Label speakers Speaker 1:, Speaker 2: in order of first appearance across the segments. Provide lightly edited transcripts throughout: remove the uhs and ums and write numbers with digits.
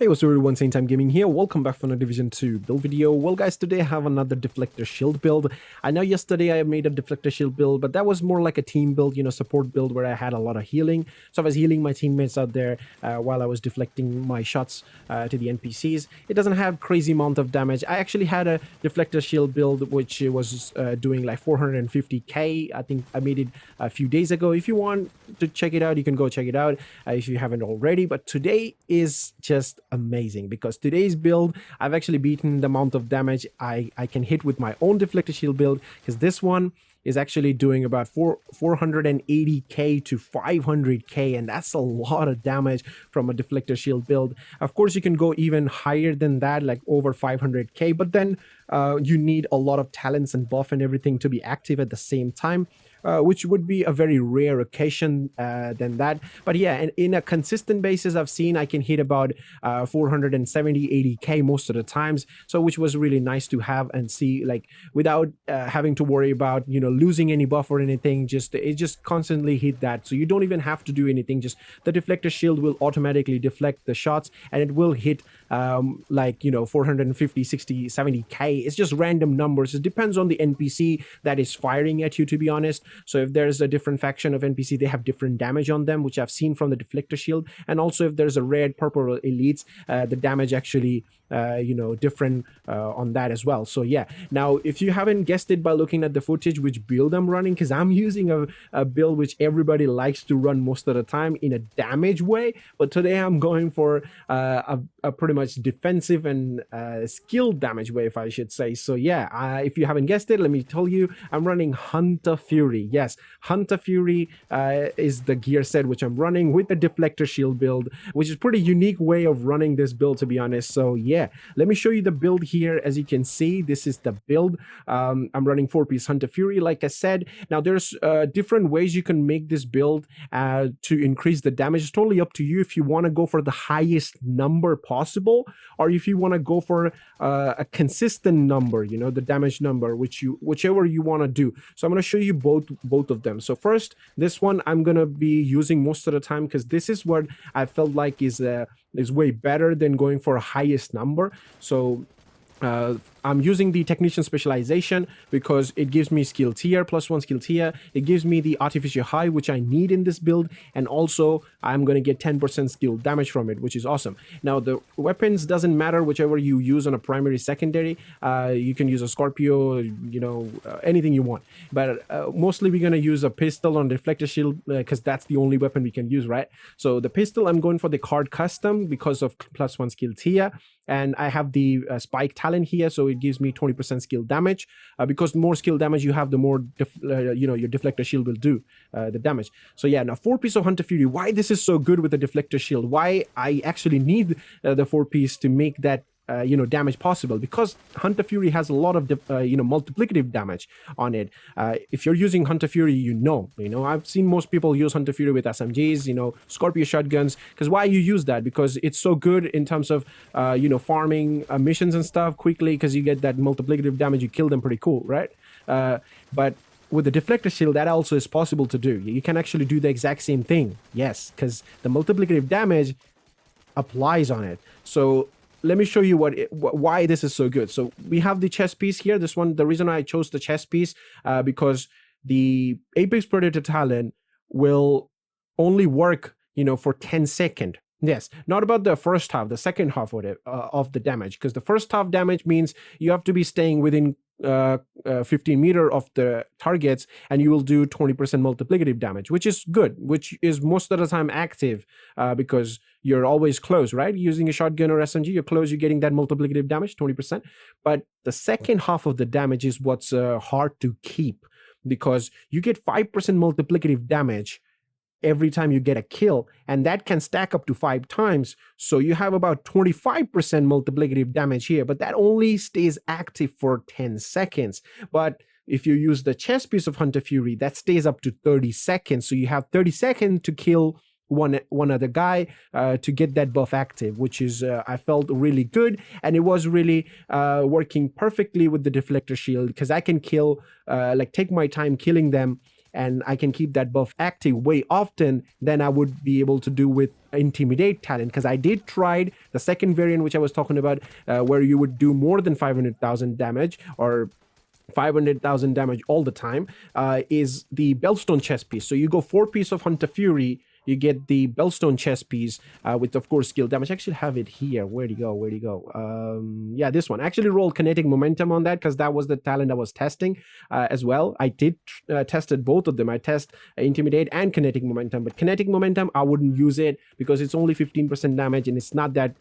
Speaker 1: Hey, what's up everyone, Same Time Gaming here. Welcome back for another Division 2 build video. Well guys, today I have another Deflector shield build. I know yesterday I made a Deflector shield build, but that was more like a team build, support build where I had a lot of healing. So I was healing my teammates out there while I was deflecting my shots to the NPCs. It doesn't have crazy amount of damage. I actually had a Deflector shield build which was doing like 450k. I think I made it a few days ago. If you want to check it out, you can go check it out if you haven't already. But today is just amazing because today's build I've actually beaten the amount of damage I can hit with my own Deflector shield build, because this one is actually doing about 480k to 500k, and that's a lot of damage from a Deflector shield build. Of course you can go even higher than that, like over 500k, but then you need a lot of talents and buff and everything to be active at the same time, which would be a very rare occasion than that. But yeah, and in a consistent basis, I've seen I can hit about 470, 80k most of the times. So which was really nice to have and see, like without having to worry about losing any buff or anything. It just constantly hit that, so you don't even have to do anything. Just the Deflector shield will automatically deflect the shots, and it will hit 450, 60, 70k. It's just random numbers. It depends on the NPC that is firing at you, to be honest. So if there's a different faction of NPC, they have different damage on them, which I've seen from the Deflector shield. And also if there's a red, purple elites, the damage actually different on that as well. So yeah, now if you haven't guessed it by looking at the footage, which build I'm running, because I'm using a build which everybody likes to run most of the time in a damage way, but today I'm going for a pretty much defensive and skilled damage way, if I should say. So yeah, if you haven't guessed it, let me tell you, I'm running Hunter Fury. Yes, Hunter Fury is the gear set which I'm running with the Deflector shield build, which is pretty unique way of running this build, to be honest. So yeah, let me show you the build here. As you can see, this is the build. I'm running 4-piece Hunter Fury, like I said. Now there's different ways you can make this build to increase the damage. It's totally up to you if you want to go for the highest number possible, or if you want to go for a consistent number, the damage number, whichever you want to do. So I'm going to show you both of them. So first, this one I'm going to be using most of the time, because this is what I felt like is way better than going for a highest number. So I'm using the Technician Specialization because it gives me skill tier, +1 skill tier. It gives me the Artificial High, which I need in this build. And also, I'm going to get 10% skill damage from it, which is awesome. Now, the weapons doesn't matter, whichever you use on a primary, secondary. You can use a Scorpio, anything you want. But mostly we're going to use a pistol on Deflector shield because that's the only weapon we can use, right? So the pistol, I'm going for the card custom because of +1 skill tier. And I have the spike talent here, so it gives me 20% skill damage. Because the more skill damage you have, the more your Deflector shield will do the damage. So yeah, now 4-piece of Hunter Fury. Why this is so good with the Deflector shield? Why I actually need the 4-piece to make that damage possible? Because Hunter Fury has a lot of multiplicative damage on it. If you're using Hunter Fury, I've seen most people use Hunter Fury with SMGs, Scorpio shotguns. Because why you use that? Because it's so good in terms of farming missions and stuff quickly, because you get that multiplicative damage. You kill them pretty cool, right? But with the Deflector shield, that also is possible to do. You can actually do the exact same thing. Yes, because the multiplicative damage applies on it. So let me show you why this is so good. So we have the chest piece here. This one, the reason I chose the chest piece, because the Apex Predator talent will only work, for 10 seconds. Yes, not about the first half, the second half of the damage, because the first half damage means you have to be staying within 15 meter of the targets, and you will do 20% multiplicative damage, which is good, which is most of the time active, because you're always close, right? Using a shotgun or SMG, you're close, you're getting that multiplicative damage, 20%. But the second half of the damage is what's hard to keep, because you get 5% multiplicative damage every time you get a kill, and that can stack up to 5 times. So you have about 25% multiplicative damage here, but that only stays active for 10 seconds. But if you use the chest piece of Hunter Fury, that stays up to 30 seconds. So you have 30 seconds to kill one other guy to get that buff active, which is I felt really good, and it was really working perfectly with the Deflector shield, because I can kill take my time killing them and I can keep that buff active way often than I would be able to do with Intimidate talent, because I did try the second variant which I was talking about, where you would do more than 500,000 damage or 500,000 damage all the time, is the Bellstone chest piece. So you go 4 piece of Hunter Fury, you get the Bellstone chest piece with, of course, skill damage. I actually have it here. Where'd he go? Yeah, this one. I actually rolled Kinetic Momentum on that because that was the talent I was testing as well. I did tested both of them. I test Intimidate and Kinetic Momentum, but Kinetic Momentum, I wouldn't use it because it's only 15% damage and it's not that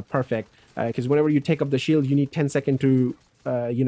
Speaker 1: perfect. Because whenever you take up the shield, you need 10 seconds to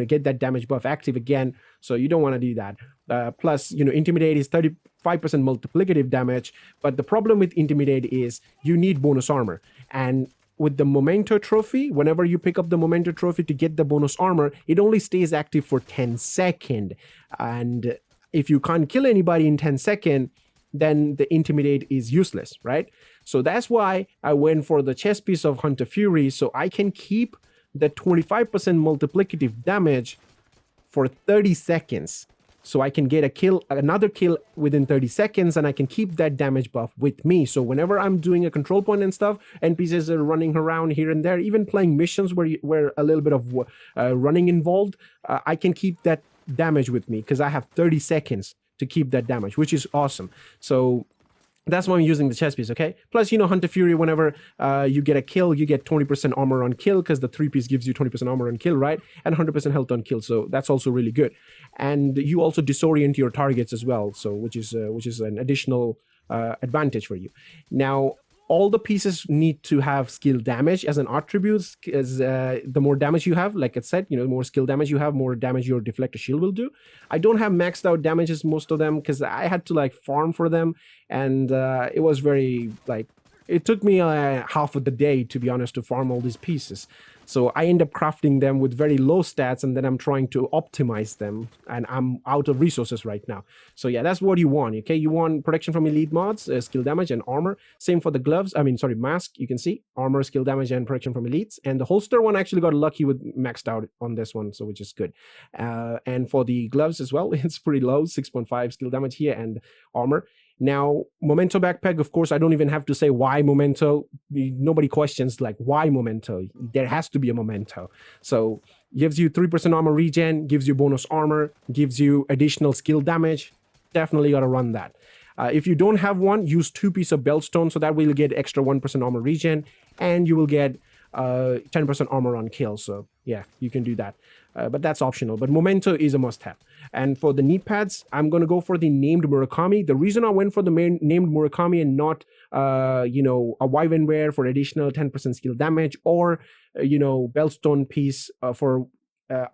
Speaker 1: get that damage buff active again, so you don't want to do that. Plus, Intimidate is 35% multiplicative damage, but the problem with Intimidate is you need bonus armor, and with the Memento trophy, whenever you pick up the Memento trophy to get the bonus armor, it only stays active for 10 seconds, and if you can't kill anybody in 10 seconds, then the Intimidate is useless, right? So that's why I went for the chest piece of Hunter Fury, so I can keep the 25% multiplicative damage for 30 seconds. So I can get another kill within 30 seconds, and I can keep that damage buff with me. So whenever I'm doing a control point and stuff, NPCs are running around here and there, even playing missions where a little bit of running involved, I can keep that damage with me because I have 30 seconds to keep that damage, which is awesome. So that's why I'm using the chest piece, okay? Plus, Hunter Fury, whenever you get a kill, you get 20% armor on kill because the 3-piece gives you 20% armor on kill, right? And 100% health on kill, so that's also really good. And you also disorient your targets as well, so which is an additional advantage for you. Now, all the pieces need to have skill damage as an attribute, as the more damage you have, like I said, the more skill damage you have, more damage your Deflector shield will do. I don't have maxed out damages, most of them, because I had to farm for them, and it was very it took me half of the day, to be honest, to farm all these pieces. So I end up crafting them with very low stats, and then I'm trying to optimize them, and I'm out of resources right now. So yeah, that's what you want, okay? You want protection from elite mods, skill damage, and armor. Same for the gloves. Mask, you can see. Armor, skill damage, and protection from elites. And the holster one actually got lucky with maxed out on this one, so which is good. And for the gloves as well, it's pretty low, 6.5 skill damage here, and armor. Now, Memento backpack, of course, I don't even have to say why Memento. Nobody questions why Memento. There has to be a Memento. So gives you 3% armor regen, gives you bonus armor, gives you additional skill damage. Definitely got to run that. If you don't have one, use 2 pieces of Bellstone, so that way you'll get extra 1% armor regen, and you will get 10% armor on kill. So yeah, you can do that. But that's optional. But Memento is a must-have. And for the knee pads, I'm going to go for the named Murakami. The reason I went for the named Murakami and not, a Wyvern Wear for additional 10% skill damage, or, Bellstone piece for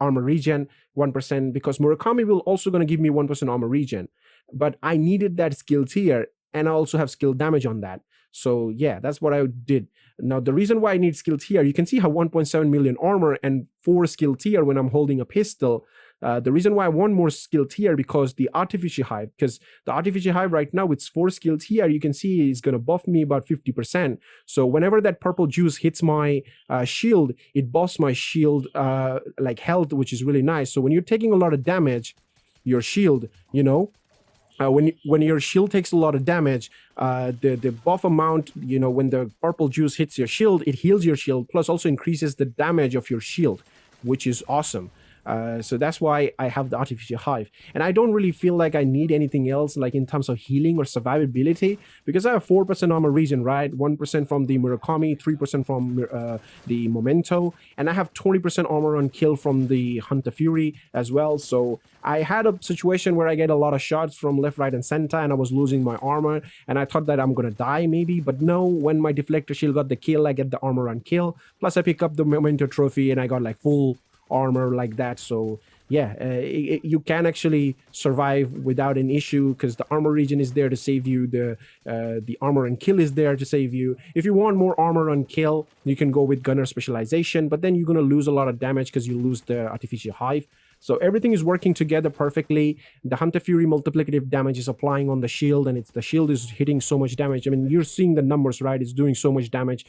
Speaker 1: armor regen 1%, because Murakami will also going to give me 1% armor regen. But I needed that skill tier, and I also have skill damage on that. So yeah, that's what I did. Now, the reason why I need skill tier, you can see how 1.7 million armor and 4 skill tier when I'm holding a pistol. The reason why I want more skill tier, because the Artificial Hive, because the Artificial Hive right now with 4 skill tier, you can see is going to buff me about 50%. So whenever that purple juice hits my shield, it buffs my shield health, which is really nice. So when you're taking a lot of damage, your shield, when your shield takes a lot of damage, the buff amount, when the purple juice hits your shield, it heals your shield, plus also increases the damage of your shield, which is awesome. So that's why I have the Artificial Hive. And I don't really feel like I need anything else, in terms of healing or survivability, because I have 4% armor regen, right? 1% from the Murakami, 3% from the Memento, and I have 20% armor on kill from the Hunter Fury as well. So I had a situation where I get a lot of shots from left, right, and center, and I was losing my armor, and I thought that I'm gonna die maybe, but no, when my Deflector shield got the kill, I get the armor on kill, plus I pick up the Memento trophy, and I got full armor like that. So yeah, you can actually survive without an issue, because the armor regen is there to save you, the armor and kill is there to save you. If you want more armor on kill, you can go with gunner specialization, but then you're going to lose a lot of damage because you lose the Artificial Hive. So everything is working together perfectly. The Hunter Fury multiplicative damage is applying on the shield, and the shield is hitting so much damage. I mean, you're seeing the numbers, right? It's doing so much damage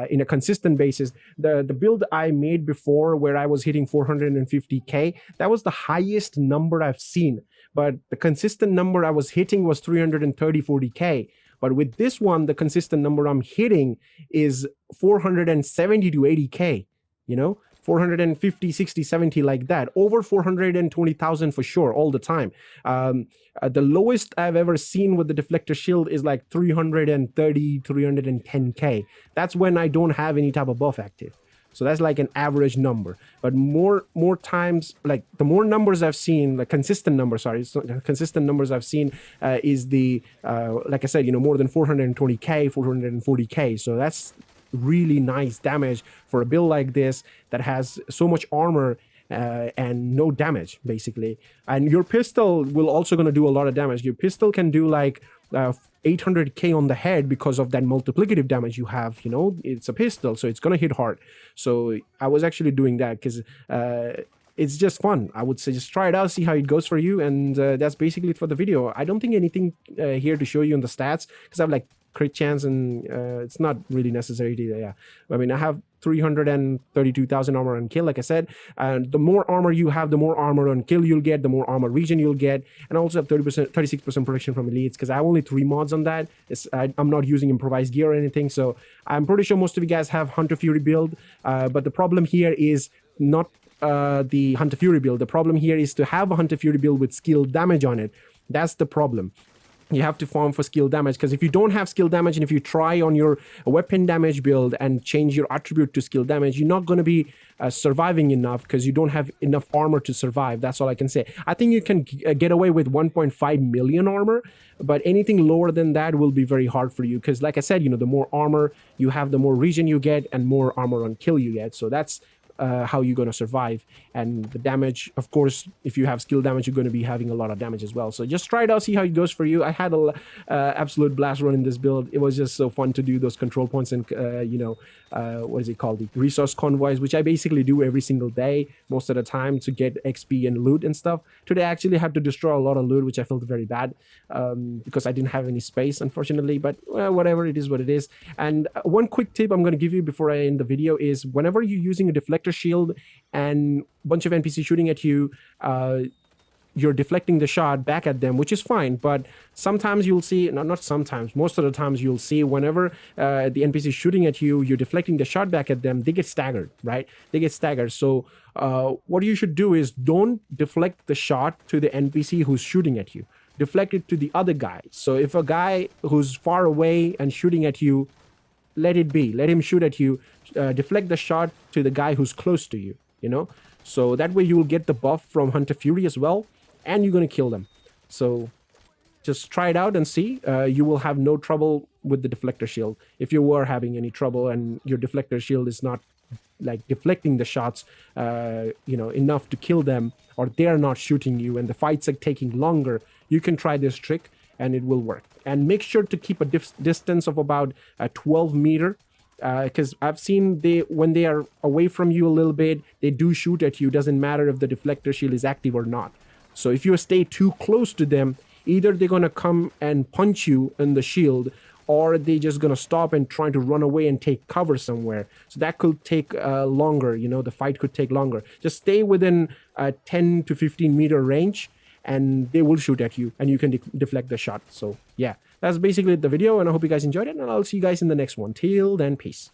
Speaker 1: in a consistent basis. The build I made before, where I was hitting 450k, that was the highest number I've seen. but the consistent number I was hitting was 330, 40K. But with this one, the consistent number I'm hitting is 470 to 80K, you know, 450, 60, 70, like that. Over 420,000 for sure, all the time. The lowest I've ever seen with the deflector shield is like 330, 310K. That's when I don't have any type of buff active. So that's like an average number. But more times, like the more numbers I've seen, like consistent numbers, sorry, consistent numbers I've seen is the, like I said, you know, more than 420K, 440K. So that's really nice damage for a build like this that has so much armor and no damage, basically. And your pistol will also going to do a lot of damage. Your pistol can do like 800K on the head because of that multiplicative damage you have. You know, it's a pistol, so it's going to hit hard. So I was actually doing that because it's just fun. I would say just try it out, see how it goes for you. And that's basically it for the video. I don't think anything here to show you on the stats, because I have like crit chance, and it's not really necessary to, yeah. I mean, I have 332,000 armor on kill, like I said, and the more armor you have, the more armor on kill you'll get, the more armor regen you'll get. And I also have 36% protection from elites, because I have only 3 mods on that. I'm not using improvised gear or anything, so I'm pretty sure most of you guys have Hunter Fury build, but the problem here is not the Hunter Fury build. The problem here is to have a Hunter Fury build with skill damage on it. That's the problem. You have to farm for skill damage, because if you don't have skill damage, and if you try on your weapon damage build and change your attribute to skill damage, you're not going to be surviving enough, because you don't have enough armor to survive. That's all I can say. I think you can get away with 1.5 million armor, but anything lower than that will be very hard for you, because like I said, you know, the more armor you have, the more regen you get, and more armor on kill you get. So that's how you're going to survive. And the damage, of course, if you have skill damage, you're going to be having a lot of damage as well. So just try it out, see how it goes for you. I had a absolute blast running this build. It was just so fun to do those control points and you know, what is it called, the resource convoys, which I basically do every single day most of the time to get XP and loot and stuff. Today I actually had to destroy a lot of loot, which I felt very bad because I didn't have any space, unfortunately. But whatever, it is what it is. And one quick tip I'm going to give you before I end the video is, whenever you're using a deflector shield and a bunch of NPC shooting at you, you're deflecting the shot back at them, which is fine. But sometimes you'll see, not sometimes, most of the times you'll see, whenever the NPC is shooting at you, you're deflecting the shot back at them, they get staggered, right? They get staggered. So what you should do is, don't deflect the shot to the NPC who's shooting at you. Deflect it to the other guy. So if a guy who's far away and shooting at you, let it be. Let him shoot at you. Deflect the shot to the guy who's close to you, you know? So that way you will get the buff from Hunter Fury as well, and you're going to kill them. So just try it out and see. You will have no trouble with the deflector shield. If you were having any trouble and your deflector shield is not like deflecting the shots, you know, enough to kill them, or they're not shooting you and the fights are taking longer, you can try this trick and it will work. And make sure to keep a distance of about 12 meter, because I've seen when they are away from you a little bit, they do shoot at you. Doesn't matter if the deflector shield is active or not. So if you stay too close to them, either they're going to come and punch you in the shield, or they're just going to stop and try to run away and take cover somewhere. So that could take longer, you know, the fight could take longer. Just stay within 10 to 15 meter range, and they will shoot at you, and you can deflect the shot. So yeah, that's basically the video, and I hope you guys enjoyed it, and I'll see you guys in the next one. Till then, peace.